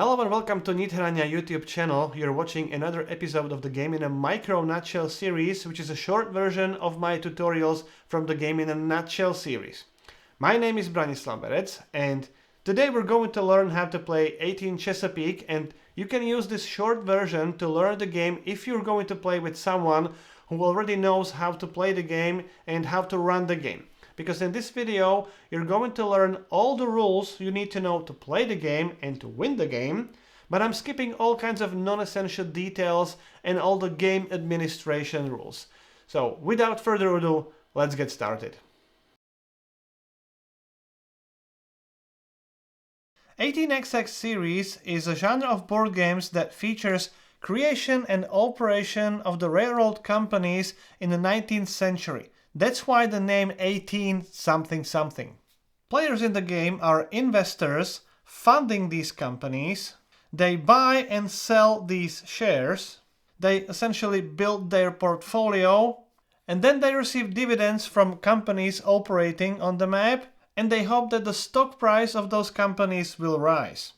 Hello and welcome to Nithrania YouTube channel. You're watching another episode of the Game in a Micro.Nutshell series, which is a short version of my tutorials from the Game in a Nutshell series. My name is Branislav Berec, and today we're going to learn how to play 18Chesapeake, and you can use this short version to learn the game if you're going to play with someone who already knows how to play the game and how to run the game. Because in this video, you're going to learn all the rules you need to know to play the game and to win the game, but I'm skipping all kinds of non-essential details and all the game administration rules. So without further ado, let's get started. 18xx series is a genre of board games that features creation and operation of the railroad companies in the 19th century. That's why the name 18 something something. Players in the game are investors funding these companies. They buy and sell these shares. They essentially build their portfolio, and then they receive dividends from companies operating on the map, and they hope that the stock price of those companies will rise.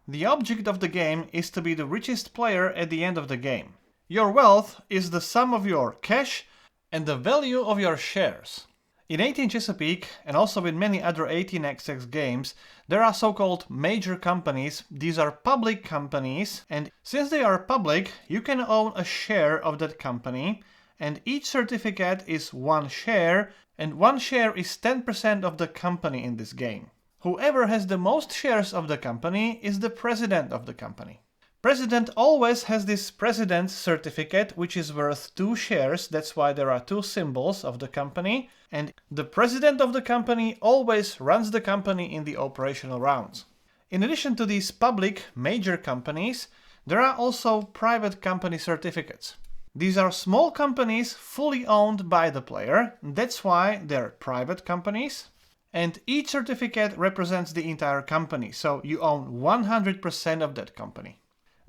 The object of the game is to be the richest player at the end of the game. Your wealth is the sum of your cash and the value of your shares. In 18Chesapeake, and also in many other 18xx games, there are so-called major companies. These are public companies, and since they are public, you can own a share of that company, and each certificate is one share, and one share is 10% of the company in this game. Whoever has the most shares of the company is the president of the company. President always has this president's certificate, which is worth 2 shares, that's why there are 2 symbols of the company, and the president of the company always runs the company in the operational rounds. In addition to these public major companies, there are also private company certificates. These are small companies fully owned by the player, that's why they're private companies, and each certificate represents the entire company, so you own 100% of that company.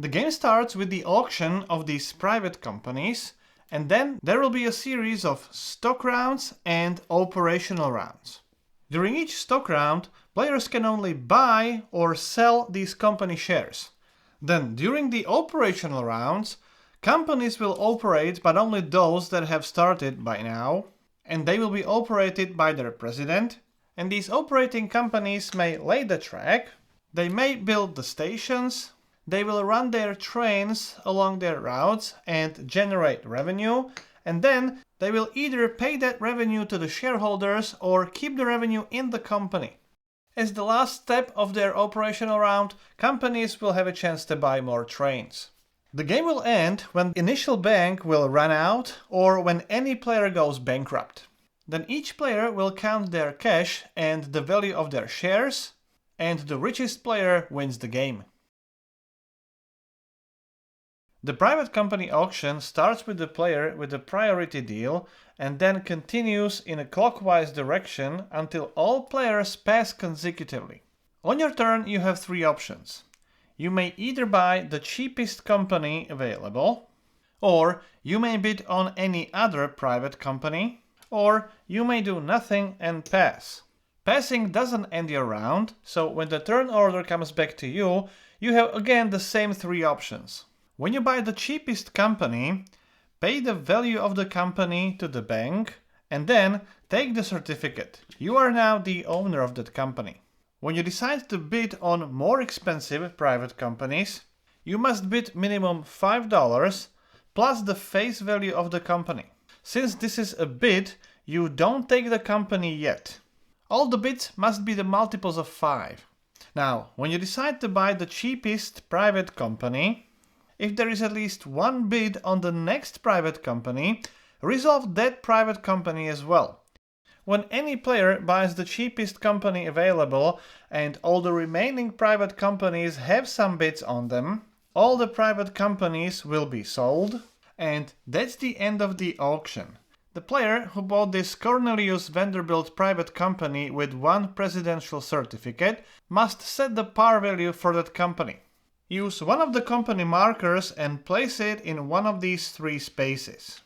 The game starts with the auction of these private companies, and then there will be a series of stock rounds and operational rounds. During each stock round, players can only buy or sell these company shares. Then, during the operational rounds, companies will operate, but only those that have started by now, and they will be operated by their president, and these operating companies may lay the track, they may build the stations, they will run their trains along their routes and generate revenue, and then they will either pay that revenue to the shareholders or keep the revenue in the company. As the last step of their operational round, companies will have a chance to buy more trains. The game will end when the initial bank will run out or when any player goes bankrupt. Then each player will count their cash and the value of their shares, and the richest player wins the game. The private company auction starts with the player with a priority deal and then continues in a clockwise direction until all players pass consecutively. On your turn, you have 3 options. You may either buy the cheapest company available, or you may bid on any other private company, or you may do nothing and pass. Passing doesn't end your round, so when the turn order comes back to you, you have again the same 3 options. When you buy the cheapest company, pay the value of the company to the bank and then take the certificate. You are now the owner of that company. When you decide to bid on more expensive private companies, you must bid minimum $5 plus the face value of the company. Since this is a bid, you don't take the company yet. All the bids must be the multiples of 5. Now, when you decide to buy the cheapest private company, if there is at least one bid on the next private company, resolve that private company as well. When any player buys the cheapest company available and all the remaining private companies have some bids on them, all the private companies will be sold, and that's the end of the auction. The player who bought this Cornelius Vanderbilt private company with 1 presidential certificate must set the par value for that company. Use one of the company markers and place it in one of these 3 spaces.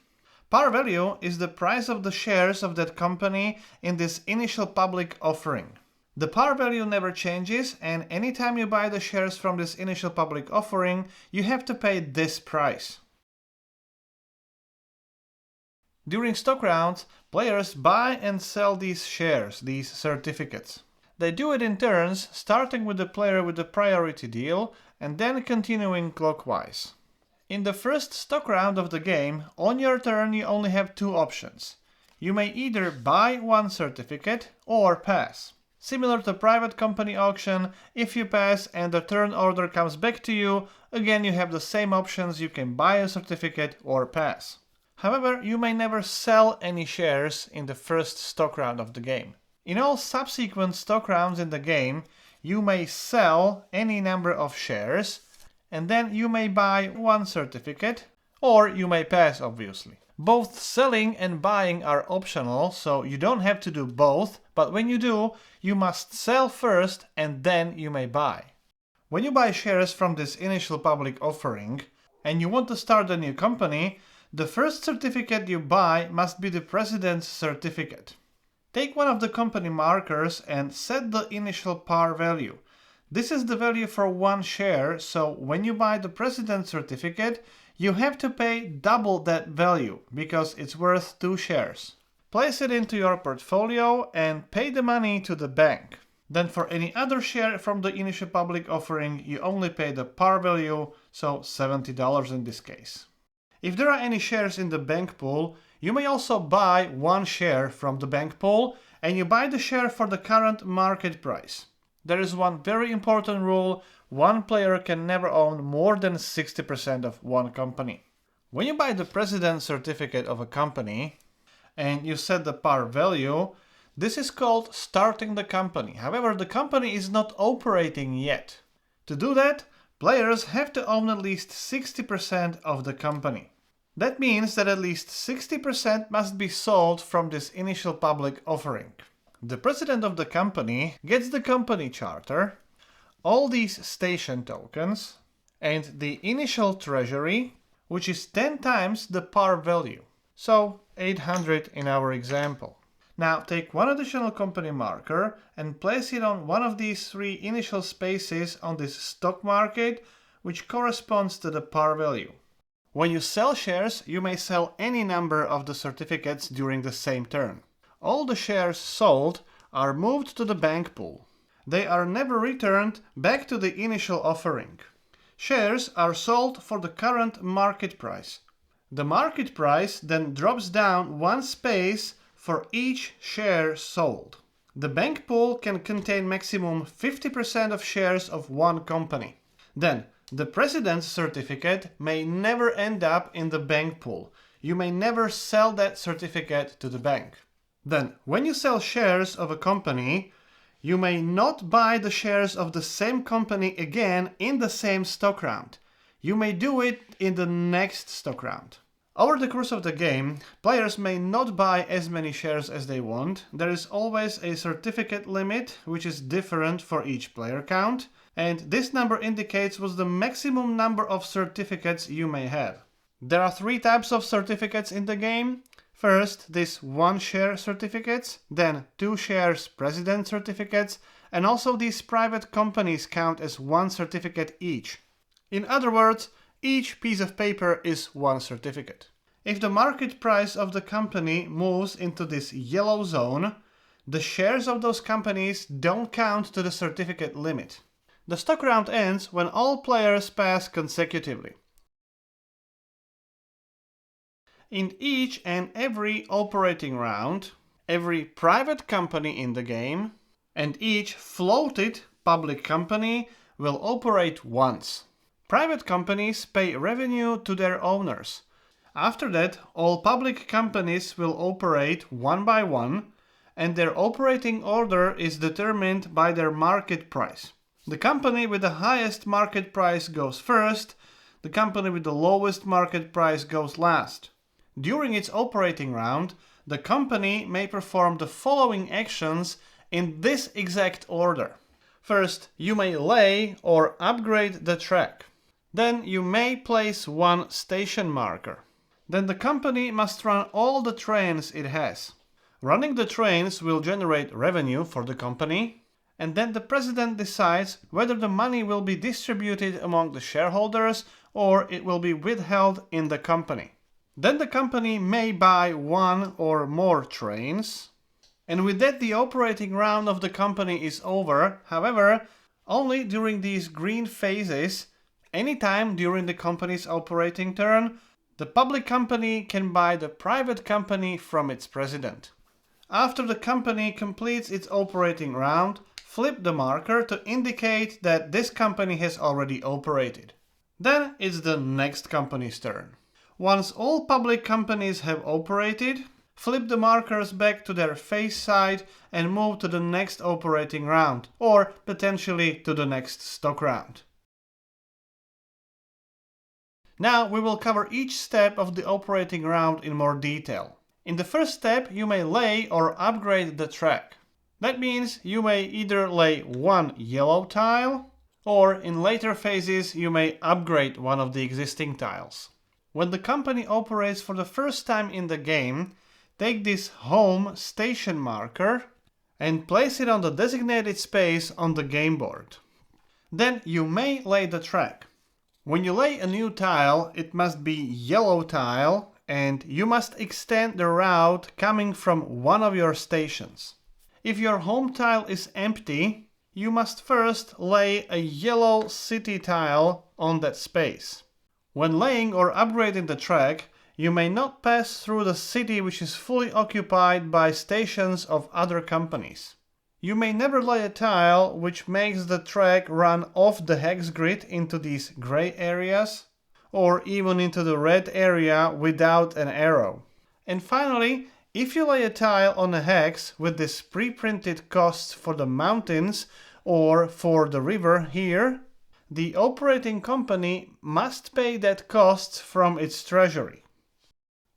Par value is the price of the shares of that company in this initial public offering. The par value never changes, and anytime you buy the shares from this initial public offering, you have to pay this price. During stock rounds, players buy and sell these shares, these certificates. They do it in turns, starting with the player with the priority deal and then continuing clockwise. In the first stock round of the game, on your turn you only have two options. You may either buy one certificate or pass. Similar to private company auction, if you pass and the turn order comes back to you, again you have the same options, you can buy a certificate or pass. However, you may never sell any shares in the first stock round of the game. In all subsequent stock rounds in the game, you may sell any number of shares, and then you may buy one certificate, or you may pass, obviously. Both selling and buying are optional, so you don't have to do both, but when you do, you must sell first and then you may buy. When you buy shares from this initial public offering, and you want to start a new company, the first certificate you buy must be the President's certificate. Take one of the company markers and set the initial par value. This is the value for one share, so when you buy the President's certificate, you have to pay double that value, because it's worth 2 shares. Place it into your portfolio and pay the money to the bank. Then for any other share from the initial public offering, you only pay the par value, so $70 in this case. If there are any shares in the bank pool, you may also buy one share from the bank pool, and you buy the share for the current market price. There is one very important rule: one player can never own more than 60% of one company. When you buy the President's certificate of a company and you set the par value, this is called starting the company. However, the company is not operating yet. To do that, players have to own at least 60% of the company. That means that at least 60% must be sold from this initial public offering. The president of the company gets the company charter, all these station tokens, and the initial treasury, which is 10 times the par value. So 800 in our example. Now take one additional company marker and place it on one of these 3 initial spaces on this stock market, which corresponds to the par value. When you sell shares, you may sell any number of the certificates during the same turn. All the shares sold are moved to the bank pool. They are never returned back to the initial offering. Shares are sold for the current market price. The market price then drops down 1 space for each share sold. The bank pool can contain maximum 50% of shares of one company. Then, the president's certificate may never end up in the bank pool. You may never sell that certificate to the bank. Then, when you sell shares of a company, you may not buy the shares of the same company again in the same stock round. You may do it in the next stock round. Over the course of the game, players may not buy as many shares as they want. There is always a certificate limit, which is different for each player count, and this number indicates what's the maximum number of certificates you may have. There are 3 types of certificates in the game. First, these 1-share certificates, then 2 shares president certificates, and also these private companies count as 1 certificate each. In other words, each piece of paper is 1 certificate. If the market price of the company moves into this yellow zone, the shares of those companies don't count to the certificate limit. The stock round ends when all players pass consecutively. In each and every operating round, every private company in the game and each floated public company will operate once. Private companies pay revenue to their owners. After that, all public companies will operate one by one, and their operating order is determined by their market price. The company with the highest market price goes first, the company with the lowest market price goes last. During its operating round, the company may perform the following actions in this exact order. First, you may lay or upgrade the track. Then you may place 1 station marker. Then the company must run all the trains it has. Running the trains will generate revenue for the company, and then the president decides whether the money will be distributed among the shareholders or it will be withheld in the company. Then the company may buy one or more trains, and with that the operating round of the company is over. However, only during these green phases, anytime during the company's operating turn, the public company can buy the private company from its president. After the company completes its operating round, flip the marker to indicate that this company has already operated. Then it's the next company's turn. Once all public companies have operated, flip the markers back to their face side and move to the next operating round, or potentially to the next stock round. Now we will cover each step of the operating round in more detail. In the first step, you may lay or upgrade the track. That means you may either lay one yellow tile, or in later phases you may upgrade one of the existing tiles. When the company operates for the first time in the game, take this home station marker and place it on the designated space on the game board. Then you may lay the track. When you lay a new tile, it must be yellow tile, and you must extend the route coming from one of your stations. If your home tile is empty, you must first lay a yellow city tile on that space. When laying or upgrading the track, you may not pass through the city which is fully occupied by stations of other companies. You may never lay a tile which makes the track run off the hex grid into these gray areas, or even into the red area without an arrow. And finally, if you lay a tile on a hex with this pre-printed costs for the mountains or for the river here, the operating company must pay that cost from its treasury.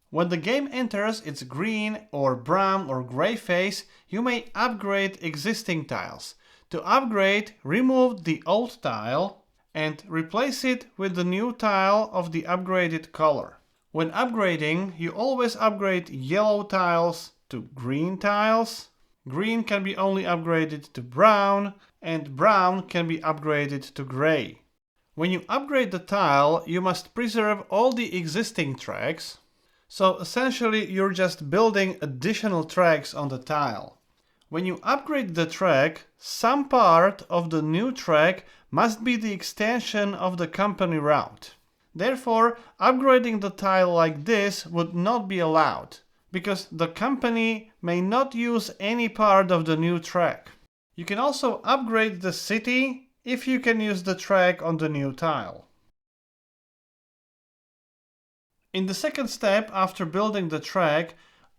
When the game enters its green or brown or gray phase, you may upgrade existing tiles. To upgrade, remove the old tile and replace it with the new tile of the upgraded color. When upgrading, you always upgrade yellow tiles to green tiles. Green can be only upgraded to brown, and brown can be upgraded to gray. When you upgrade the tile, you must preserve all the existing tracks. So essentially, you're just building additional tracks on the tile. When you upgrade the track, some part of the new track must be the extension of the company route. Therefore, upgrading the tile like this would not be allowed, because the company may not use any part of the new track. You can also upgrade the city if you can use the track on the new tile. In the second step, after building the track,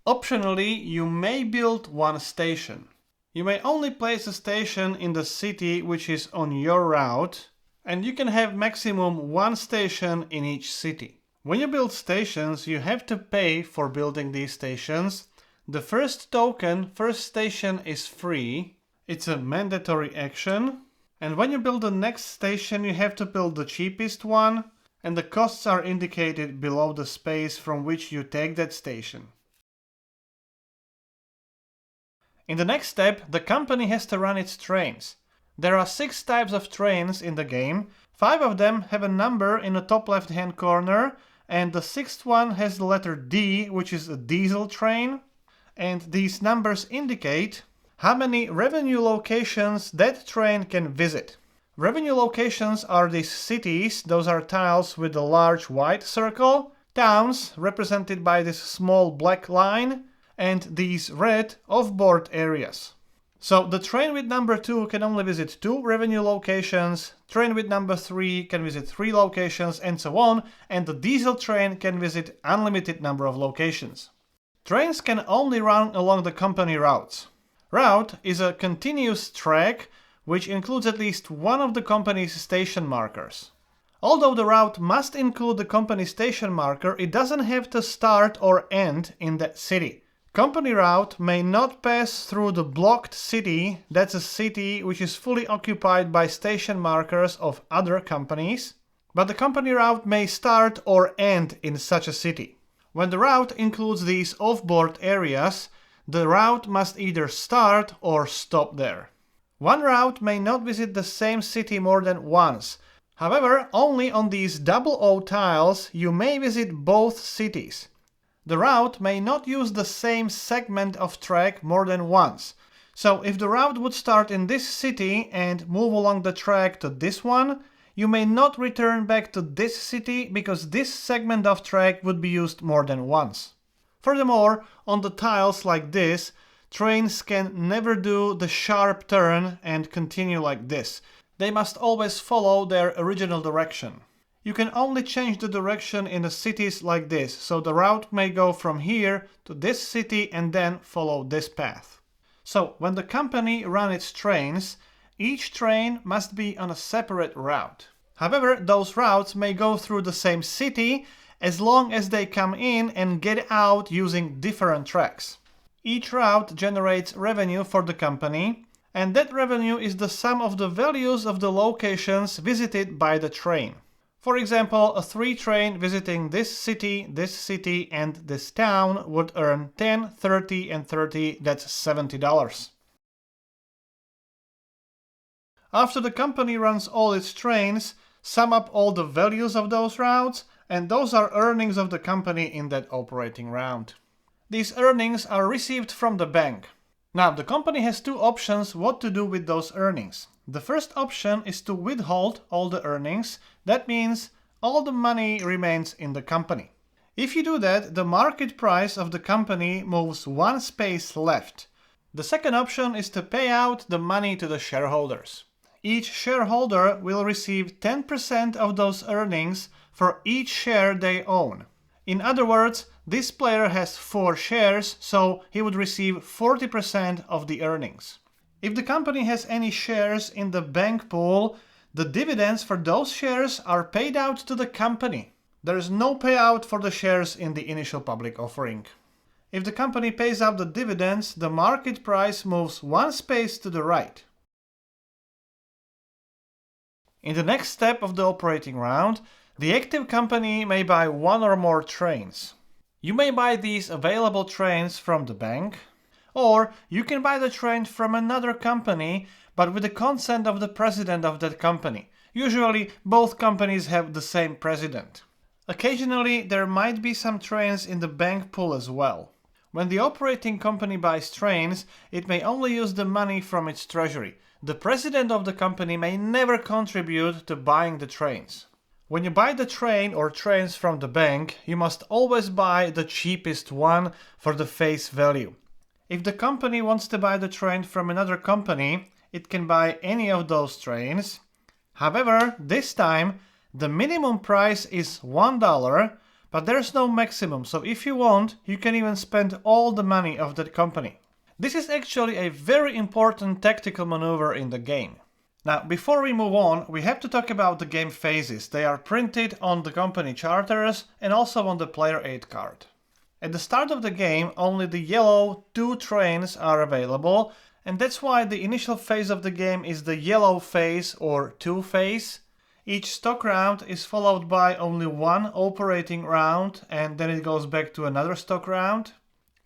optionally you may build one station. You may only place a station in the city which is on your route, and you can have maximum one station in each city. When you build stations, you have to pay for building these stations. The first token, first station, is free. It's a mandatory action. And when you build the next station, you have to build the cheapest one, and the costs are indicated below the space from which you take that station. In the next step, the company has to run its trains. There are 6 types of trains in the game. 5 of them have a number in the top left hand corner, and the 6th one has the letter D, which is a diesel train. And these numbers indicate how many revenue locations that train can visit. Revenue locations are these cities, those are tiles with a large white circle, towns represented by this small black line, and these red off-board areas. So the train with number 2 can only visit 2 revenue locations, train with number 3 can visit 3 locations, and so on, and the diesel train can visit unlimited number of locations. Trains can only run along the company routes. Route is a continuous track which includes at least one of the company's station markers. Although the route must include the company station marker, it doesn't have to start or end in that city. Company route may not pass through the blocked city, that's a city which is fully occupied by station markers of other companies, but the company route may start or end in such a city. When the route includes these off-board areas, the route must either start or stop there. One route may not visit the same city more than once. However, only on these double O tiles you may visit both cities. The route may not use the same segment of track more than once. So if the route would start in this city and move along the track to this one, you may not return back to this city because this segment of track would be used more than once. Furthermore, on the tiles like this, trains can never do the sharp turn and continue like this. They must always follow their original direction. You can only change the direction in the cities like this, so the route may go from here to this city and then follow this path. So when the company runs its trains, each train must be on a separate route. However, those routes may go through the same city as long as they come in and get out using different tracks. Each route generates revenue for the company, and that revenue is the sum of the values of the locations visited by the train. For example, a 3 train visiting this city, and this town would earn 10, 30, and 30, that's $70. After the company runs all its trains, sum up all the values of those routes, and those are earnings of the company in that operating round. These earnings are received from the bank. Now, the company has 2 options what to do with those earnings. The first option is to withhold all the earnings. That means all the money remains in the company. If you do that, the market price of the company moves 1 space left. The second option is to pay out the money to the shareholders. Each shareholder will receive 10% of those earnings for each share they own. In other words, this player has 4 shares, so he would receive 40% of the earnings. If the company has any shares in the bank pool, the dividends for those shares are paid out to the company. There is no payout for the shares in the initial public offering. If the company pays out the dividends, the market price moves 1 space to the right. In the next step of the operating round, the active company may buy 1 or more trains. You may buy these available trains from the bank, or you can buy the train from another company, but with the consent of the president of that company. Usually, both companies have the same president. Occasionally, there might be some trains in the bank pool as well. When the operating company buys trains, it may only use the money from its treasury. The president of the company may never contribute to buying the trains. When you buy the train or trains from the bank, you must always buy the cheapest one for the face value. If the company wants to buy the train from another company, it can buy any of those trains. However, this time, the minimum price is $1, but there's no maximum, so if you want, you can even spend all the money of that company. This is actually a very important tactical maneuver in the game. Now, before we move on, we have to talk about the game phases. They are printed on the company charters and also on the player aid card. At the start of the game, only the yellow 2 trains are available, and that's why the initial phase of the game is the yellow phase or 2 phase. Each stock round is followed by only 1 operating round, and then it goes back to another stock round.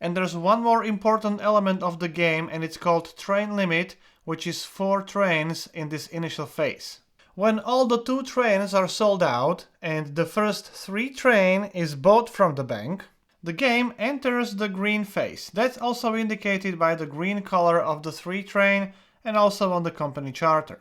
And there's one more important element of the game, and it's called train limit, which is 4 trains in this initial phase. When all the 2 trains are sold out and the first 3 train is bought from the bank, the game enters the green phase. That's also indicated by the green color of the 3 train and also on the company charter.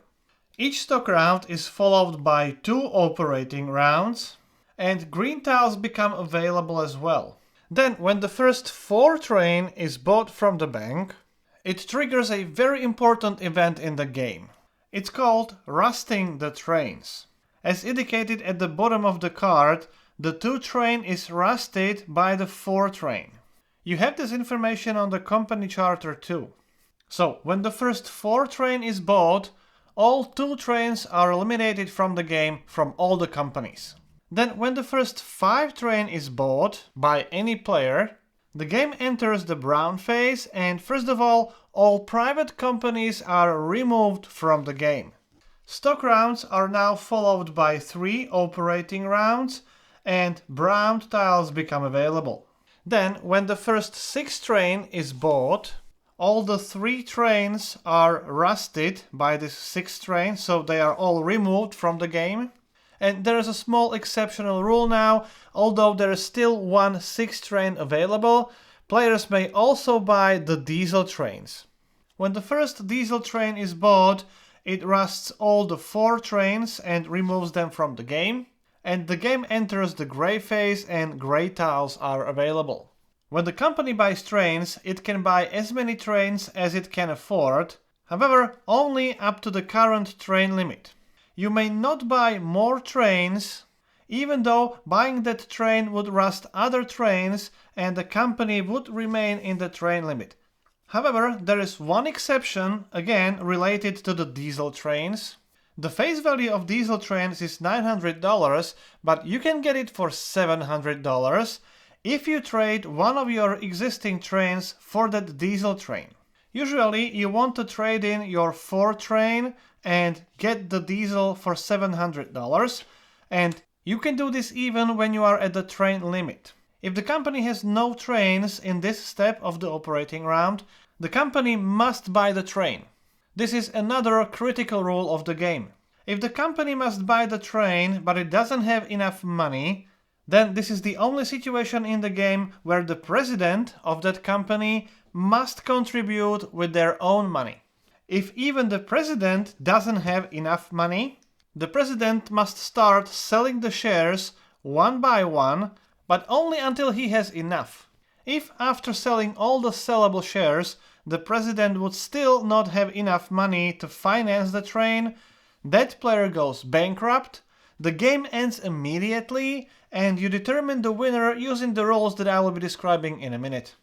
Each stock round is followed by 2 operating rounds, and green tiles become available as well. Then, when the first 4 train is bought from the bank, it triggers a very important event in the game. It's called rusting the trains. As indicated at the bottom of the card, the 2 train is rusted by the 4 train. You have this information on the company charter too. So, when the first 4 train is bought, all 2 trains are eliminated from the game from all the companies. Then, when the first 5 train is bought by any player, the game enters the brown phase, and first of all private companies are removed from the game. Stock rounds are now followed by 3 operating rounds, and brown tiles become available. Then, when the first 6 train is bought, all the 3 trains are rusted by this 6th train, so they are all removed from the game. And there is a small exceptional rule now. Although there is still one 6th train available, players may also buy the diesel trains. When the first diesel train is bought, it rusts all the 4 trains and removes them from the game, and the game enters the gray phase and gray tiles are available. When the company buys trains, it can buy as many trains as it can afford, however, only up to the current train limit. You may not buy more trains, even though buying that train would rust other trains and the company would remain in the train limit. However, there is one exception, again related to the diesel trains. The face value of diesel trains is $900, but you can get it for $700 if you trade one of your existing trains for that diesel train. Usually you want to trade in your 4 train and get the diesel for $700, and you can do this even when you are at the train limit. If the company has no trains in this step of the operating round, the company must buy the train. This is another critical rule of the game. If the company must buy the train but it doesn't have enough money, then this is the only situation in the game where the president of that company must contribute with their own money. If even the president doesn't have enough money, the president must start selling the shares one by one, but only until he has enough. If after selling all the sellable shares, the president would still not have enough money to finance the train, that player goes bankrupt, the game ends immediately, and you determine the winner using the rules that I will be describing in a minute.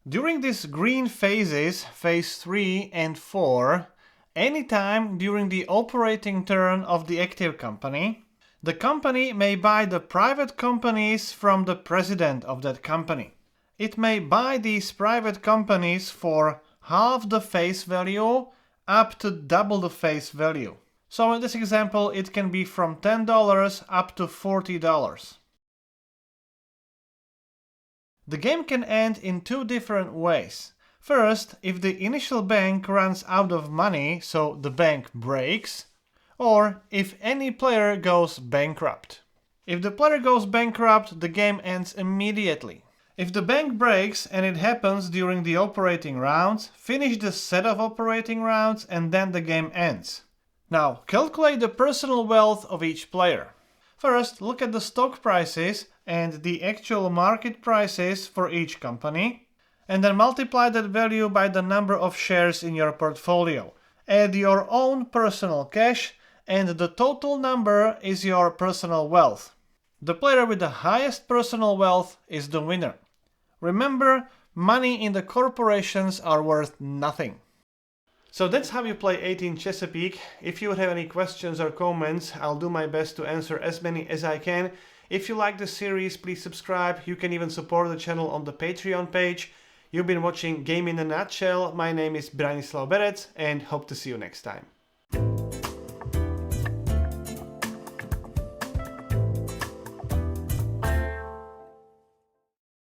During these green phases, phase 3 and 4, anytime during the operating turn of the active company, the company may buy the private companies from the president of that company. It may buy these private companies for half the face value up to double the face value. So in this example, it can be from $10 up to $40. The game can end in 2 different ways. First, if the initial bank runs out of money, so the bank breaks, or if any player goes bankrupt. If the player goes bankrupt, the game ends immediately. If the bank breaks and it happens during the operating rounds, finish the set of operating rounds and then the game ends. Now, calculate the personal wealth of each player. First, look at the stock prices and the actual market prices for each company, and then multiply that value by the number of shares in your portfolio. Add your own personal cash, and the total number is your personal wealth. The player with the highest personal wealth is the winner. Remember, money in the corporations are worth nothing. So that's how you play 18Chesapeake. If you would have any questions or comments, I'll do my best to answer as many as I can. If you like the series, please subscribe. You can even support the channel on the Patreon page. You've been watching Game in a Nutshell. My name is Branislav Berec and hope to see you next time.